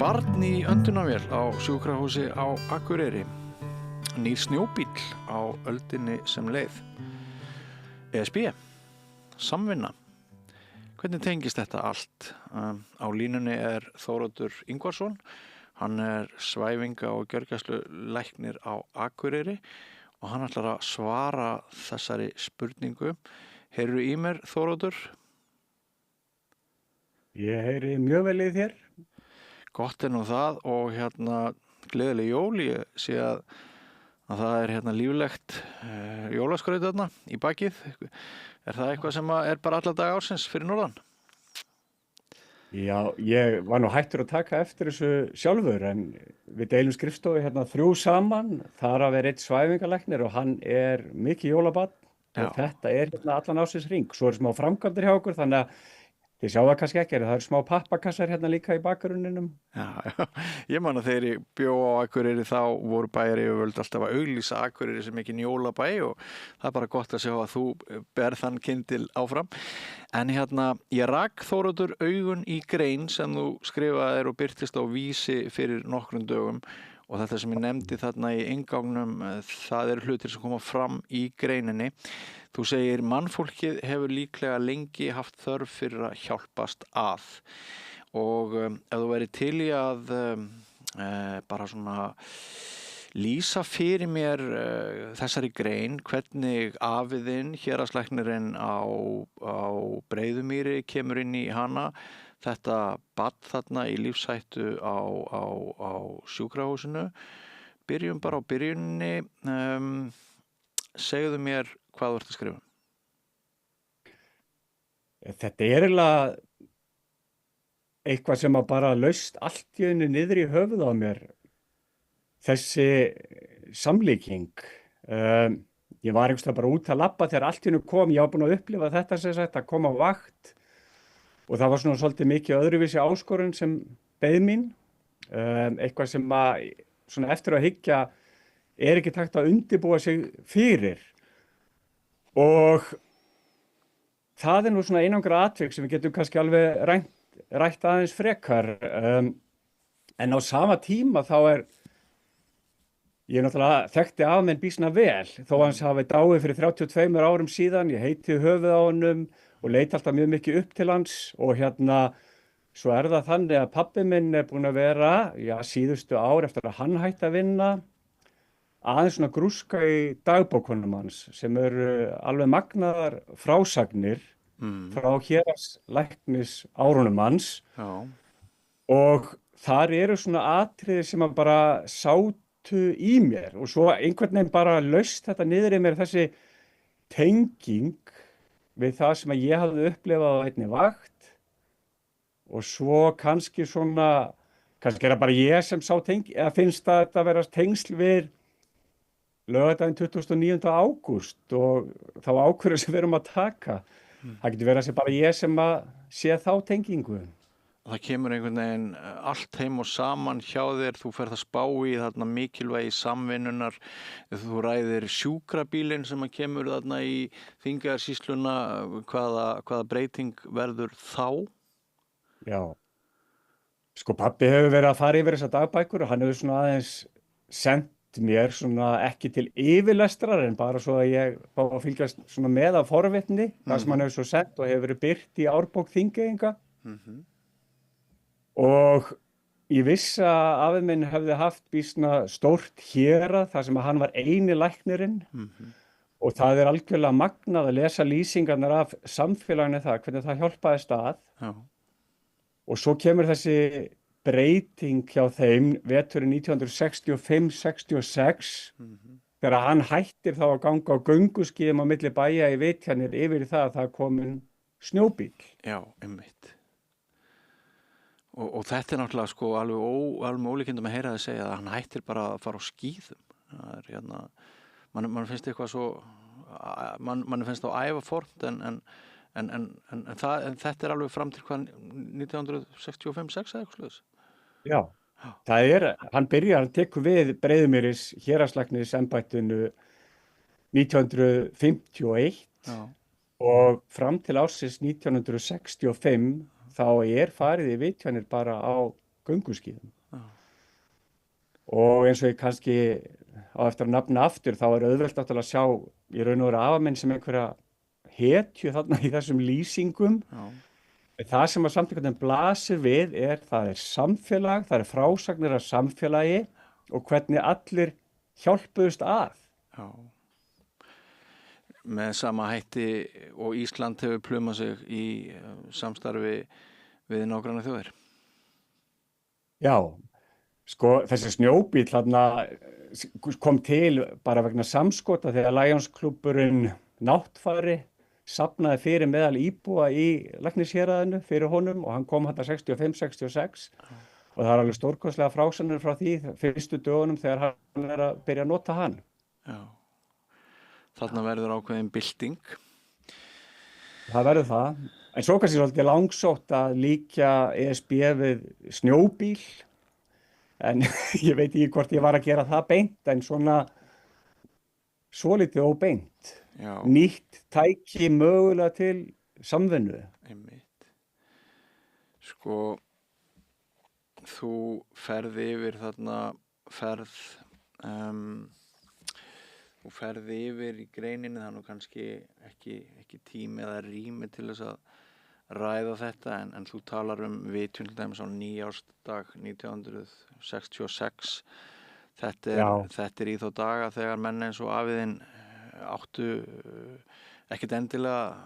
Barn í öndunarvél á sjúkrahúsi á Akureyri. Nýr snjóbíll á öldinni sem leið. ESB. Samvinna. Hvernig tengist þetta allt? Á línunni er Þóroddur Ingvarsson. Hann er svæfinga- og gjörgæslulæknir á Akureyri og hann ætlar að svara þessari spurningu. Heyrðu í mér, Þóroddur? Ég heyri mjög vel í þér. Gott er nú það og gleðileg jól. Ég sé að það er líflegt jólaskraut þarna í bakið. Er það eitthvað sem er bara alla daga ársins fyrir norðan? Já, ég var nú hættur að taka eftir þessu sjálfur en við deilum skrifstofu 3 saman. Þar af er einn svæfingalæknir og hann er mikið jólabarn og þetta er allan ársins hring. Svo eru smá framkvæmdir hjá okkur þannig að þið sjáu það kannski ekki, það eru smá pappakassar líka í bakgrunninum. Já, ég man að þegar ég bjó á Akureyri þá voru bæjaryfirvöld alltaf að auglýsa Akureyri sem ekki jólabæ og það er bara gott að sjá að þú berð þann kyndil áfram. En ég rak Þóroddur augun í grein sem þú skrifaðir og birtist á Vísi fyrir nokkrum dögum og þetta sem ég nefndi þarna í inngangnum, það eru hlutir sem koma fram í greininni. Þú segir mannfólkið hefur líklega lengi haft þörf fyrir að hjálpast að og ef þú væri til í að bara svona lýsa fyrir mér þessari grein, hvernig afiðinn, héraðslæknirinn á Breiðumýri kemur inn í hana, þetta barn þarna í lífshættu á sjúkrahúsinu. Byrjum bara á byrjunni. Segðu mér hvað þú ert að skrifa. Þetta er eiginlega eitthvað sem bara laust allt í einu niður í höfuð á mér. Þessi samlíking. Ég var einhvers veginn bara út að labba þegar allt í einu kom. Ég var búin að upplifa þetta sem sagt að koma á vakt og það var svona svolítið mikið öðruvísi áskorun sem beið mín. Eitthvað sem að svona eftir að hyggja er ekki takt að undirbúa sig fyrir. Og það er nú svona einangra atvik sem við getum kannski alveg rætt aðeins frekar. En á sama tíma þá ég náttúrulega þekkti af menn býsna vel. Þó hans hafi dáið fyrir 32 árum síðan. Ég heiti höfuð á honum og leit alltaf mjög mikið upp til hans. Og svo er það þannig að pabbi minn er búinn að vera, síðustu ár eftir að hann hætti að vinna, aðeins svona grúska í dagbókunum hans sem eru alveg magnaðar frásagnir frá héraðslæknis árunum hans. Og þar eru svona atriði sem að bara sátu í mér og svo einhvern veginn bara laust þetta niður í mér, þessi tenging við það sem að ég hafði upplifað á einni vakt og svo kannski svona, kannski er það bara ég sem sá eða finnst það að vera tengsl við laugardaginn 29. ágúst og þá ákvörðun sem við erum að taka. Það getur verið að sé bara ég sem að sé þá tengingu. Það kemur einhvern veginn allt heim og saman hjá þér, þú ferð að spá í þarna mikilvægi samvinnunar, þú ræðir sjúkrabílinn sem að kemur þarna í Þingeyjarsýsluna, hvaða breyting verður þá? Já, sko pabbi hefur verið að fara yfir þessar dagbækur og hann hefur svona aðeins sendt mér svona ekki til yfirlestrar en bara svo að ég fá að fylgjast svona með af forvitni, það sem hann hefur svo sendt og hefur verið birt í árbók Þingeyinga. Og ég vissi að afi minn hefði haft býsna stórt hérað þar sem að hann var eini læknirinn og það er algjörlega magnað að lesa lýsingarnar af samfélaginu hvernig það hjálpaðist að. Og svo kemur þessi breyting hjá þeim veturinn 1965-66 þegar hann hættir þá að ganga á gönguskíðum á milli bæja í Vitjanir yfir það að það komin snjóbíll. Já, einmitt. Og þetta er náttúrulega sko alveg ólíkindum að heyra þið segja að hann hættir bara að fara á skíðum. Það er mann finnst eitthvað svo, mann finnst þá ævaformt en þetta er alveg fram til hvað 1965-6 eða eitthvað sluðis? Já, hann tekur við Breiðumýris héraðslæknisembættinu 1951 og fram til ársins 1965 þá farið í Vitjanir bara á gönguskíðum. Já. Og eins og ég kannski á eftir að nafna aftur, þá auðvelt náttúrulega að sjá í raun og veru afa minn sem einhverja hetju þarna í þessum lýsingum. Já. Það sem að samtökunum blasir við það er samfélag, það er frásagnir af samfélagi og hvernig allir hjálpuðust að. Já. Með sama hætti og Ísland hefur plumað sig í samstarfi við nágranna þjóðir. Já, sko þessi snjóbíll þarna kom til bara vegna samskota þegar Lionsklúbburinn Náttfari safnaði fyrir meðal íbúa í Læknishéraðinu fyrir honum og hann kom þarna 65-66 og það er alveg stórkostlega frásagnir frá því fyrstu dögunum þegar hann er að byrja að nota hann. Já. Þarna verður ákveðin bylting. Það verður það. En svo kannski svolítið langsótt að líkja ESB við snjóbíl. En ég veit ekki hvort ég var að gera það beint, en svona svolítið óbeint. Já. Nýtt tæki mögulega til samvinnu. Einmitt. Sko, þú ferði yfir þarna þú ferði yfir í greininni, það er nú kannski ekki tími eða rými til þess að ræða þetta, en þú talar vitjun til dæmis á nýjársdag 1966. Þetta er í þá daga þegar menn eins og afiðinn áttu ekkert endilega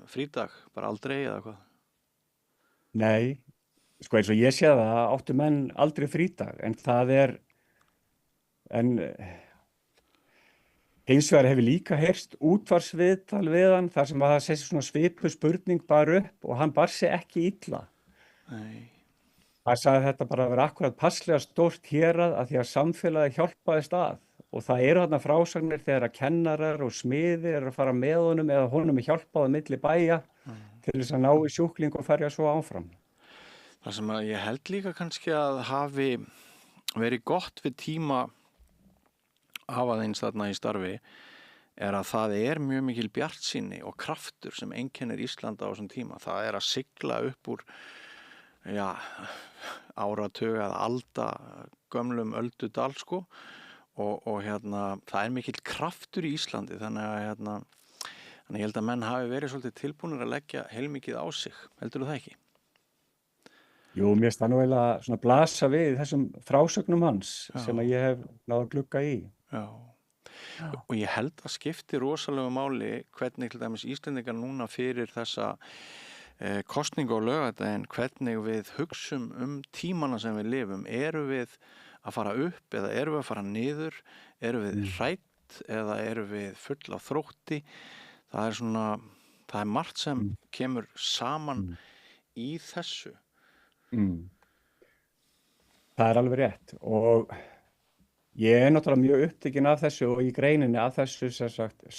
frídag, bara aldrei eða hvað? Nei, sko eins og ég sé það áttu menn aldrei frídag, en hins vegar hefur líka heyrst útvarpsviðtal við hann þar sem að það sést svona svipuð spurning bara upp og hann bar sig ekki illa. Nei. Það sagði þetta bara að vera akkurat passlega stórt hérað að því að samfélagi hjálpaðist að og það eru þarna frásagnir þegar að kennarar og smiðir eru að fara með honum eða honum er hjálpað á milli bæja til þess að ná í sjúkling og ferja svo áfram. Það sem að ég held líka kannski að hafi verið gott við tíma afaðeins þarna í starfi er að það er mjög mikil bjartsýni og kraftur sem einkennir Ísland á þessum tíma. Það er að sigla upp úr áratug eða alda gömlum öldudal sko og það er mikill kraftur í Íslandi þannig að ég held að menn hafi verið svolítið tilbúnir að leggja heilmikið á sig. Heldur þú það ekki? Jú, mér finnst það nú eiginlega svona blasa við þessum frásögnum hans sem að ég hef náð að glugga í. Já. Og ég held að skipti rosalegu máli hvernig til dæmis Íslendingar núna fyrir þessa kosningu á laugardaginn, hvernig við hugsum tímana sem við lifum. Eru við að fara upp eða eru við að fara niður? Eru við hrædd eða eru við full af þrótti? Það er margt sem kemur saman í þessu. Það er alveg rétt og ég er náttúrulega mjög upptekinn af þessu og í greininni af þessu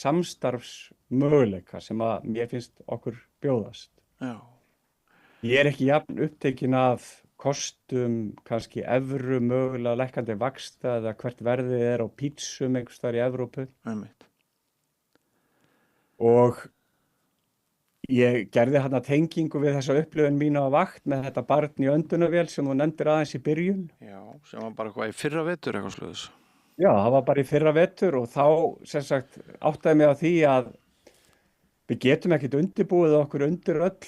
samstarfsmöguleika sem að mér finnst okkur bjóðast. Já. Ég er ekki jafn upptekinn af kostum, kannski evru, mögulega lækkandi vaxta eða hvert verðið er á pítsum einhvers staðar í Evrópu. Einmitt. Og ég gerði þarna tengingu við þessa upplifun mína á vakt með þetta barn í öndunarvél sem þú nefndir aðeins í byrjun. Já, sem var bara eitthvað í fyrra vetur eitthvað sluðis. Já, það var bara í fyrra vetur og þá áttaði mig á því að við getum ekkert undirbúið okkur undir öll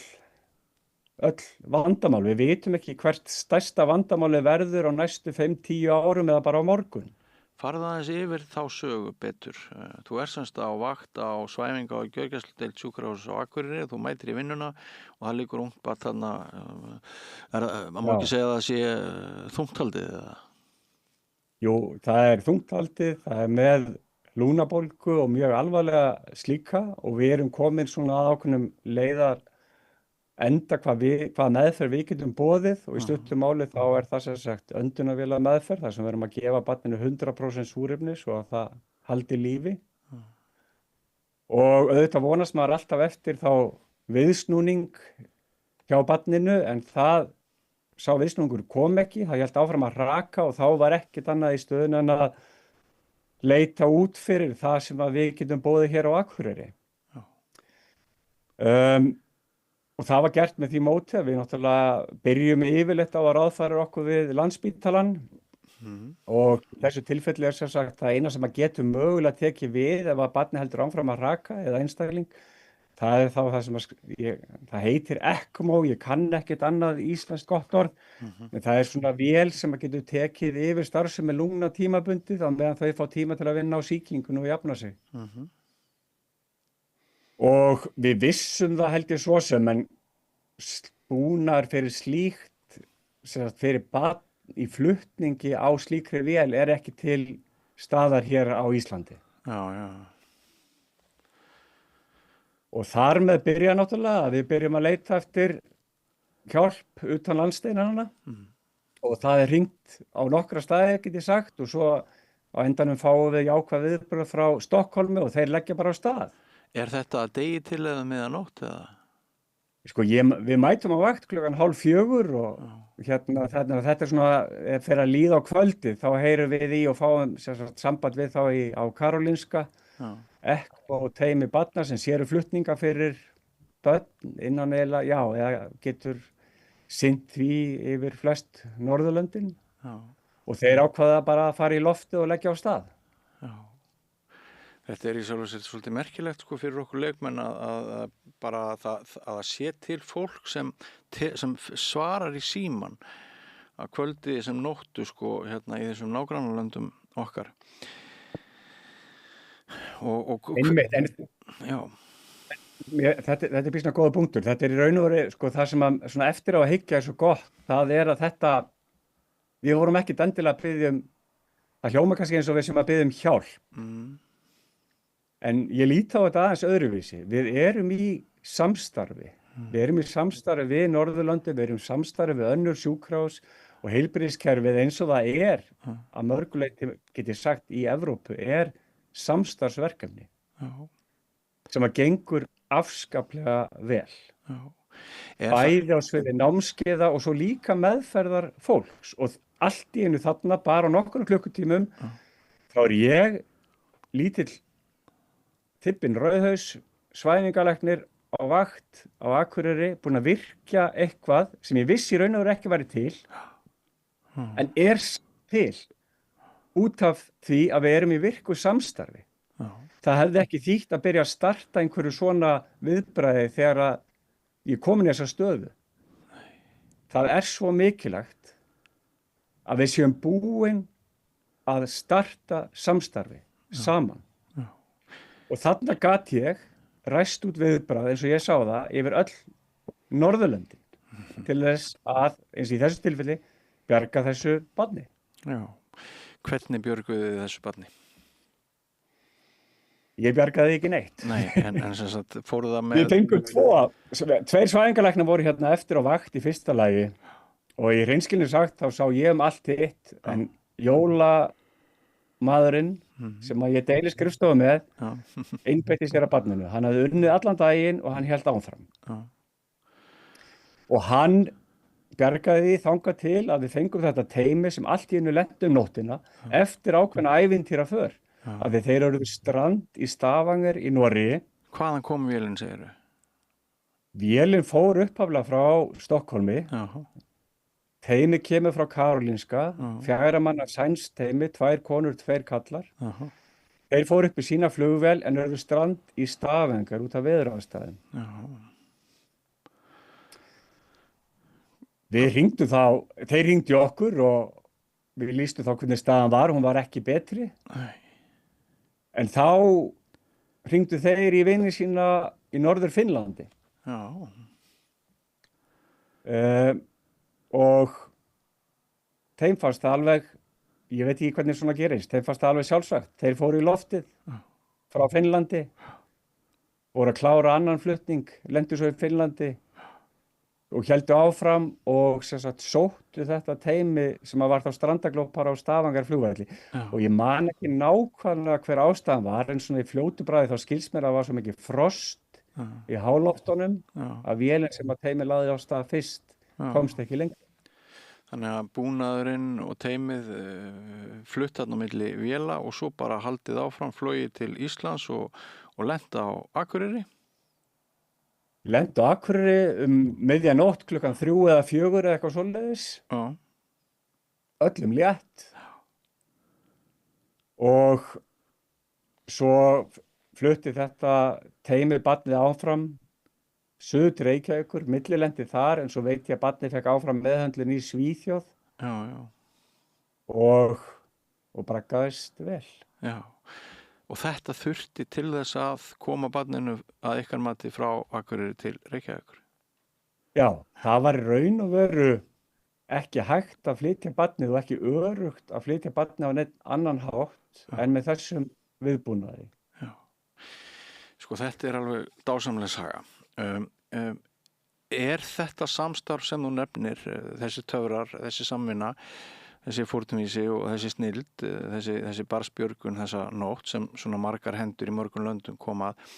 vandamál. Við vitum ekki hvert stærsta vandamáli verður á næstu 5-10 árum eða bara á morgun. Farðu aðeins yfir þá sögu betur. Þú semst á vakt á svæfinga á gjörgæsludeild sjúkrahúss á Akureyri, þú mætir í vinnuna og það liggur ungt barn þarna, maður má ekki segja að það sé þungthaldið eða? Jú, það er þungthaldið, það er með lúnabólgu og mjög alvarlega slíka og við erum komin svona að ákveðnum leiðar enda hvað meðferð við getum boðið og í stuttu máli þá er það sem sagt öndunarvéla meðferð þar sem við erum að gefa barninu 100% súrefni svo að það haldi lífi og auðvitað vonast maður alltaf eftir þá viðsnúning hjá barninu en sá viðsnúningur kom ekki, það hélt áfram að raka og þá var ekkert annað í stöðun en að leita út fyrir það sem að við getum boðið hér á Akureyri. Og það var gert með því móti að við náttúrulega byrjum yfirleitt á að ráðfæra okkur við Landspítalann og í þessu tilfelli er sem sagt það eina sem að getur mögulega tekið við ef að barni heldur áfram að raka eða einstakling. Það er þá það sem það heitir ECMO, ég kann ekkert annað íslenskt gott orð, en það er svona vél sem að getur tekið yfir starfsemi lungna tímabundið á meðan þau fá tíma til að vinna á sýkingunum og jafna sig. Og við vissum það held ég svo sem, en búnar fyrir slíkt, sem sagt fyrir barn í flutningi á slíkri vél er ekki til staðar hér á Íslandi. Já. Og þar með byrja náttúrulega að við byrjum að leita eftir hjálp utan landsteinanna og það er hringt á nokkra staði, get ég sagt, og svo á endanum fáum við jákvæð viðbrögð frá Stokkólmi og þeir leggja bara á stað. Er þetta að degi til eða miðanótt eða? Sko, við mætum á vakt 3:30 og þetta er svona, fyrir að líða á kvöldi, þá heyrum við í og fáum samband við þá á Karolinska, ECMO teymi barna sem séru flutninga fyrir börn innan eða getur sinnt því yfir flest Norðurlöndin og þeir ákvaða bara að fara í loftið og leggja á stað. Já. Þetta í sjálfu sér svolítið merkilegt sko fyrir okkur leikmenn að bara að sé til fólk sem svarar í síman að kvöldi sem nóttu sko hérna í þessum nágrannalöndum okkar. Einmitt, já. Þetta er býsna góða punktur. Þetta í raun og veru sko það sem að svona eftir á að hyggja er svo gott. Það að þetta, við vorum ekki endilega að biðja það hljóma kannski eins og við sem að biðja hjálp. En ég líti á þetta aðeins öðruvísi. Við erum í samstarfi. Við erum í samstarfi við Norðurlöndin, við erum í samstarfi við önnur sjúkrahús og heilbrigðiskerfið eins og það er að mörgu leyti, get ég sagt, í Evrópu er samstarfsverkefni sem að gengur afskaplega vel. Bæði á sviði námskeiða og svo líka meðferðar fólks og allt í einu þarna bara á nokkrum klukkutímum þá er ég lítill Tippinn Rauðhaus, svæfingalæknir á vakt á Akureyri, búinn að virkja eitthvað sem ég vissi í raun og veru ekki væri til en er til út af því að við erum í virku samstarfi. Það hefði ekki þýtt að byrja að starta einhverju svona viðbragði þegar að ég komin í þessa stöðu. Það er svo mikilvægt að við séum búin að starta samstarfi saman. Og þarna gat ég ræst út viðbragð eins og ég sá það yfir öll Norðurlöndin til þess að, eins og í þessu tilfelli, bjarga þessu barni. Já. Hvernig björguðu þið þessu barni? Ég bjargaði ekki neitt. Nei, en sem sagt fóruð það með... Við fengum tveir svæfingalæknar voru hérna eftir á vakt í fyrsta lagi og í hreinskilni sagt þá sá ég allt hitt en jólamaðurinn sem að ég deili skrifstofu með einbeitti sér að barninu. Hann hafði unnið allan daginn og hann hélt áfram. Og hann bjargaði þangað til að við fengum þetta teymi sem allt í einu lenti nóttina eftir ákveðna ævintýra för. Að þeir eru strand í Stavanger í Noregi. Hvaðan kom vélinn, segirðu? Vélinn fór upphaflega frá Stokkólmi. Teymi kemur frá Karolinska, 4 manna sænskt teymi, 2 konur, 2 kallar. Þeir fóru upp í sína flugvél en eru strand í Stavanger út af veðuraðstæðum. Við hringdum þá, þeir hringdu okkur og við lýstum þá hvernig staðan var, hún var ekki betri. En þá hringdu þeir í vini sína í Norður Finnlandi. Og þeim fannst það alveg, ég veit ekki hvernig svona gerist, þeim fannst það alveg sjálfsagt. Þeir fóru í loftið frá Finnlandi, voru að klára annan flutning, lentu svo í Finnlandi og héldu áfram og sem sagt sóttu þetta teymi sem var þá strandaglópar á Stavanger flugvelli. Og ég man ekki nákvæmlega hver ástæðan var en svona í fljótu bragði þá skilst mér að það var svo mikið frost í háloftunum að vélin sem að teymi lagði á stað fyrst komst ekki lengur. Þannig að búnaðurinn og teymið flutt þarna á milli véla og svo bara haldið áfram flogið til Íslands og lenta á Akureyri? Lentu á Akureyri miðja nótt klukkan 3 eða 4 eða eitthvað svoleiðis, Já, öllum létt og svo flutti þetta teymi barnið áfram suður til Reykjavíkur, millilendi þar, en svo veit ég að barnið fekk áfram meðhöndlun í Svíþjóð já, og braggaðist vel. já. Og þetta þurfti til þess að koma barninu að ykkar mati frá Akureyri til Reykjavíkur. Já, það var í raun og veru ekki hægt að flytja barnið og ekki örugt að flytja barnið á neitt annan hátt en með þessum viðbúnaði. Já. Sko þetta alveg dásamleg saga. Er þetta samstarf sem þú nefnir, þessi töfrar, þessi samvinna, þessi fórnvísi og þessi snild, þessi barnsbjörgun þessa nótt sem svona margar hendur í mörgum löndum koma að,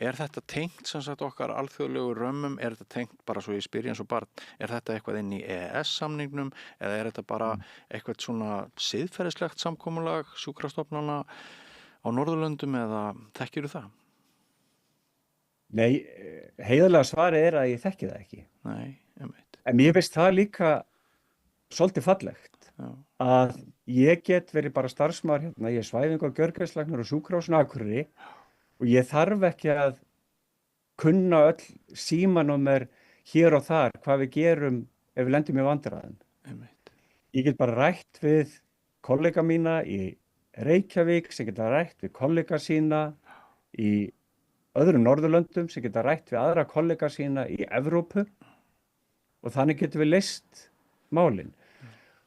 er þetta tengt sem sagt okkar alþjóðlegu römmum, er þetta tengt bara svo ég spyr eins og barn, er þetta eitthvað inn í EES-samningnum eða er þetta bara eitthvað svona siðferðislegt samkomulag sjúkrastofnana á Norðurlöndum eða þekkirðu það? Nei, heiðarlega svarið er að ég þekki það ekki. Nei, einmitt. En mér finnst það líka svolítið fallegt Já. að ég get verið bara starfsmaður hérna, ég er svæfingu- og gjörgæslæknir á sjúkrahúsinu á Akureyri og ég þarf ekki að kunna öll símanúmer hér og þar hvað við gerum ef við lendum í vandræðum. Einmitt. Ég get bara rætt við kollega mína í Reykjavík sem geta rætt við kollega sína í öðrum Norðurlöndum sem geta rætt við aðra kollega sína í Evrópu og þannig getum við leyst málin.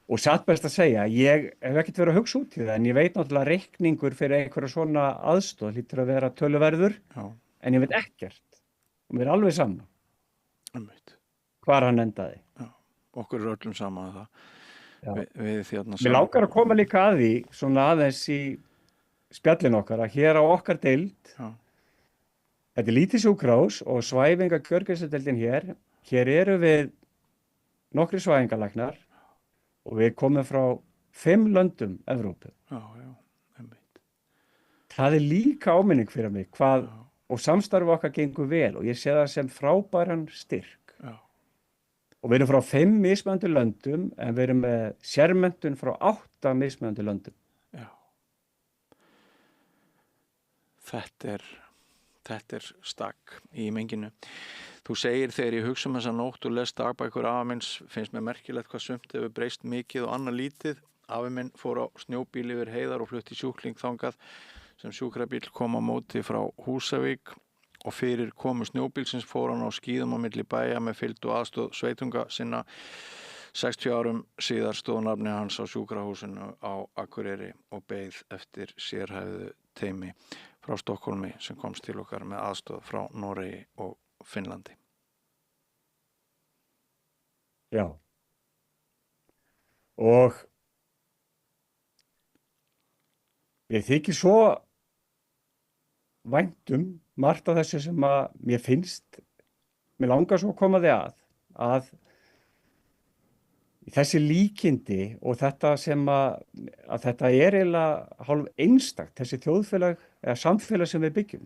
Og satt best að segja, ég hef ekkert verið að hugsa út í það en ég veit náttúrulega reikningur fyrir einhverja svona aðstoð hlýtur að vera töluverður Já. en ég veit ekkert og mér er alveg saman Einmitt. hvar hann endaði. Já. Okkur öllum saman það. Já. Við þérna Mér langar að koma líka að því svona aðeins í spjallin okkar að hér á okkar deild, Já. þetta er lítið sjúkrahús og svæfinga gjörgæsludeildin hér eru við nokkrir svæfingalæknar og við komum frá 5 löndum Evrópu. Já, einmitt. Það er líka áminning fyrir mig hvað og samstarfi okkar gengur vel og ég sé það sem frábæran styrk. Já. Og við erum frá 5 mismunandi löndum en við erum með sérmenntun frá 8 mismunandi löndum. Já. Þetta er stakk í menginu. Þú segir þegar ég hugsa þessa nótt og les dagbækur afa minns finnst mér merkilegt hvað sumt hefur breyst mikið og annað lítið. Afi minn fór á snjóbíl yfir heiðar og flutti sjúkling þangað sem sjúkrabíl kom á móti frá Húsavík og fyrir komu snjóbílsins fór hann á skíðum á milli bæja með fylgd og aðstoð sveitunga sinna. 60 árum síðar stóð nafni hans á sjúkrahúsinu á Akureyri og beið eftir sérhæfðu teymi frá Stokkólmi sem komst til okkar með aðstoð frá Noregi og Finnlandi. Já. Og ég þykir svo væntum margt af þessu sem að mér finnst, mér langar svo að koma því að þessi líkindi og þetta sem að þetta er eiginlega hálf einstakt, þessi þjóðfélag eða samfélag sem við byggjum.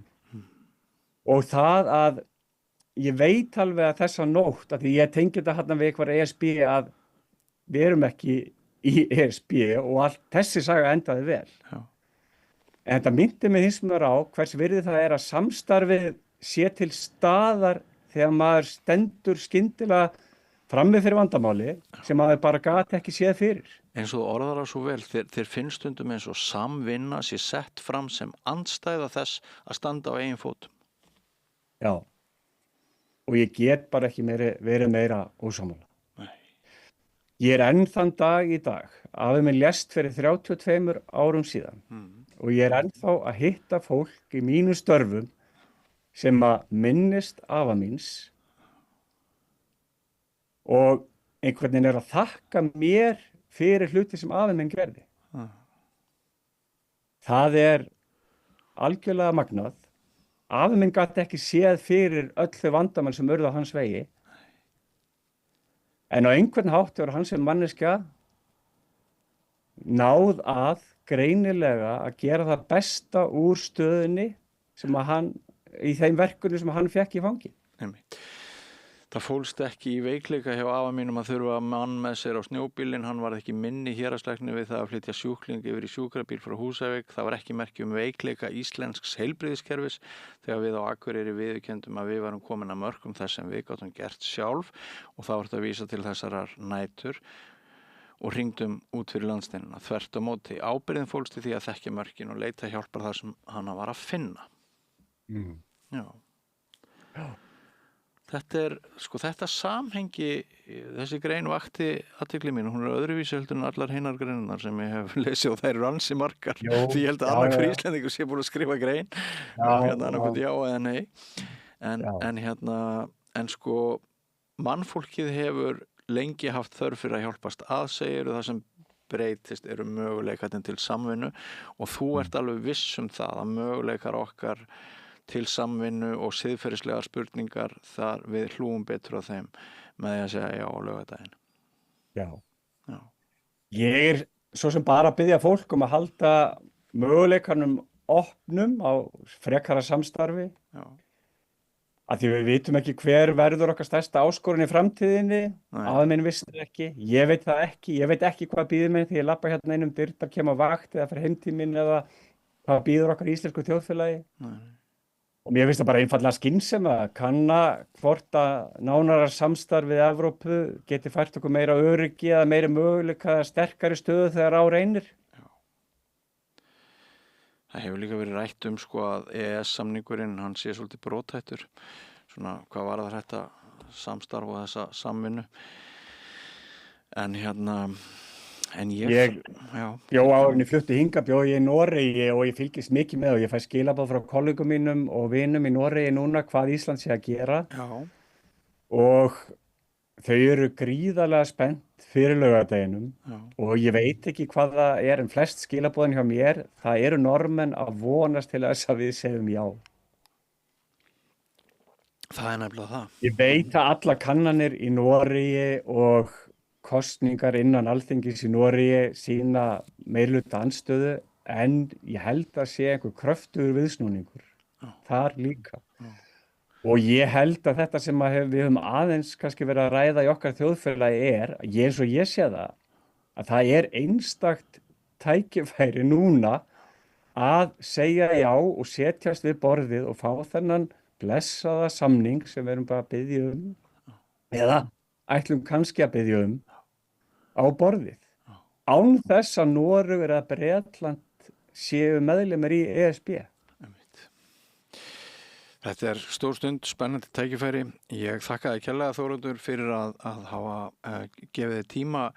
Og það að ég veit alveg að þessa nótt, að því ég tengi þetta hérna við eitthvað ESB að við erum ekki í ESB og allt þessi saga endaði vel. Já. En þetta myndi mig hins vegar á hvers virði það er að samstarfið sé til staðar þegar maður stendur skyndilega frammi fyrir vandamáli sem maður bara gat ekki séð fyrir. Eins og þú orðar það svo vel, þér finnst stundum eins og samvinna sé sett fram sem andstæða þess að standa á eigin fótum. Já. Og ég get bara ekki verið meira ósammála. Nei. Ég er enn þann dag í dag. Afi minn lést fyrir 32 árum síðan. Og ég er ennþá að hitta fólk í mínu störfum sem að minnist afa míns og einhvern veginn er að þakka mér fyrir hluti sem afi minn gerði. Það er algjörlega magnað. Afi minn gat ekki séð fyrir öll þau vandamál sem urðu á hans vegi. En á einhvern hátt var hann sem manneskja náð að greinilega að gera það besta úr stöðunni sem að hann, í þeim verkunum sem hann fekk í fangi. Einmitt. Það fólst ekki í veikleika hjá afa mínum að þurfa mann með sér á snjóbílinn, hann varð ekki minni héraðslæknir við það að flytja sjúkling yfir í sjúkrabíl frá Húsavík. Það var ekki merki veikleika íslensks heilbrigðiskerfis þegar við á Akureyri viðurkenndum að við varum komin að mörkum þess sem við gátum gert sjálf og þá var þetta að vísa til þessarar nætur og hringdum út fyrir landsteinuna. Þvert á móti ábyrgðin fólst í því að þekkja mörkin og leita hjálpar þar sem hana var að finna. Já. Þetta samhengi, þessi grein vakti athygli mín, hún öðruvísi heldur en allar hinnar greinar sem ég hef lesið og þær eru ansi margar. Því ég held að annar hver Íslendingur sé búin að skrifa grein og annarkvæmt já eða nei. En mannfólkið hefur lengi haft þörf fyrir að hjálpast að, segir það sem breytist eru möguleikarnir til samvinnu og þú ert alveg viss það að möguleikar okkar til samvinnu og siðferðislegar spurningar þar við hlúum betur á þeim með því að segja já á laugardaginn. Já. Ég svo sem bara að biðja fólk að halda möguleikanum opnum á frekara samstarfi. Já. Að því við vitum ekki hver verður okkar stærsta áskorun í framtíðinni, aðminn vissi ekki, ég veit það ekki, ég veit ekki hvað býður mig því ég labba hérna einum dyrta, kem á vakt eða fyrir heimtíminn eða hvað býður okkar íslensku þjóðfélagi. Og mér finnst það bara einfaldlega skynsemi að kanna hvort að nánara samstarf við Evrópu geti fært okkur meira öryggi eða meira möguleika sterkari stöðu þegar á reynir. Já. Það hefur líka verið rætt að EES-samningurinn, hann sé svolítið brothættur. Svona hvað varðar þetta samstarf og þessa samvinnu. En ég bjó árin í flutti hingað, bjó ég í Noregi og ég fylgist mikið með og ég fæ skilaboð frá kollegum mínum og vinum í Noregi núna hvað Ísland sé að gera. Já. Og þau eru gríðarlega spennt fyrir laugardeginum og ég veit ekki hvað það en flest skilaboðin hjá mér, það eru Norðmenn að vonast til þess að við segjum já. Það nefnilega það. Ég veit að alla kannanir í Noregi og kosningar innan Alþingis í Noregi sýna meirihluta andstöðu en ég held að sé einhver kröftugur viðsnúningur þar líka. Og ég held að þetta sem við höfum aðeins kannski verið að ræða í okkar þjóðfélagi eins og ég sé það, að það einstakt tækifæri núna að segja já og setjast við borðið og fá þennan blessaða samning sem við erum bara að biðja eða ætlum kannski að biðja á borðið. Án þess að Noregur eða Bretland séu meðlimir í ESB. Þetta stór stund, spennandi tækifæri. Ég þakka þér kærlega Þóroddur fyrir að hafa gefið þér tíma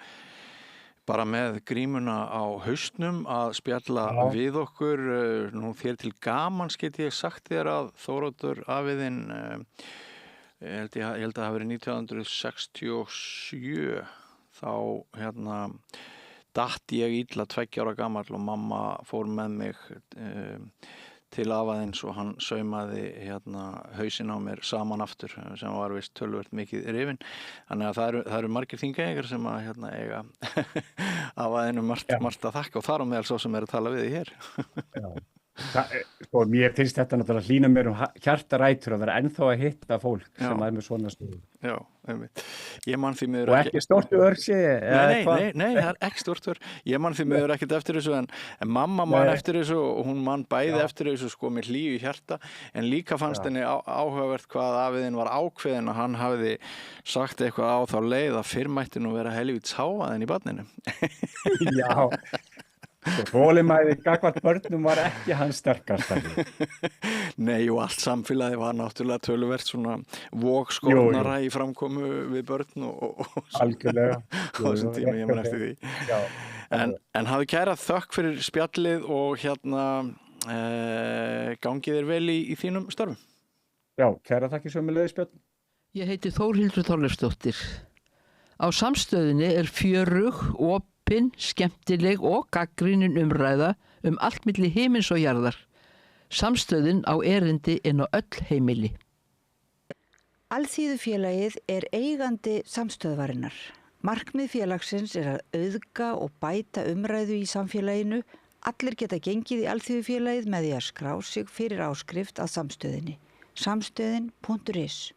bara með grímuna á haustnum að spjalla við okkur. Nú þér til gamans get ég sagt þér að Þóroddur afiðinn, ég held að það hafi verið 1967, þá datt ég illa 2 ára gamall og mamma fór með mig til afaðins og hann saumaði hausinn á mér saman aftur sem var vist töluvert mikið rifinn. Þannig að það eru margir þingeyingar sem að eiga afaðinu margt að þakka og þar á meðal svo sem að tala við þig hér. Já. Mér finnst þetta náttúrulega hlýna mér hjartarætur að vera ennþá að hitta fólk sem með svona stöðu. Já, einmitt. Ég man því miður og ekki stórt örsi nei, það er ekki stórt ör. Ég man því miður ekkert eftir þessu en mamma man eftir þessu og hún man bæði eftir þessu með hlýju hjarta en líka fannst henni áhugavert hvað afiðinn var ákveðin að hann hafði sagt eitthvað á þá leið að fyrr mætti nú vera helvíts hávaðinn í barninu. Já. Þolinmæði gagnvart börnum var ekki hans sterkasta. Nei og allt samfélagi var náttúrulega töluvert svona vogskornara í framkomu við börn og algjörlega á þessum tíma ég man eftir því. En hafðu kæra þökk fyrir spjallið og gangið þér vel í þínum störfum. Já, kæra þakki sömuleiðis Björn. Ég heiti Þórhildur Þorleifsdóttir. Á Samstöðinni fjörug, opin, skemmtileg og gagnrýnin umræða allt milli himins og jarðar. Samstöðin á erindi inn á öll heimili. Alþýðufélagið eigandi samstöðvarinnar. Markmið félagsins að auðga og bæta umræðu í samfélaginu. Allir geta gengið í Alþýðufélagið með því að skrá sig fyrir áskrift að samstöðinni. Samstöðin.is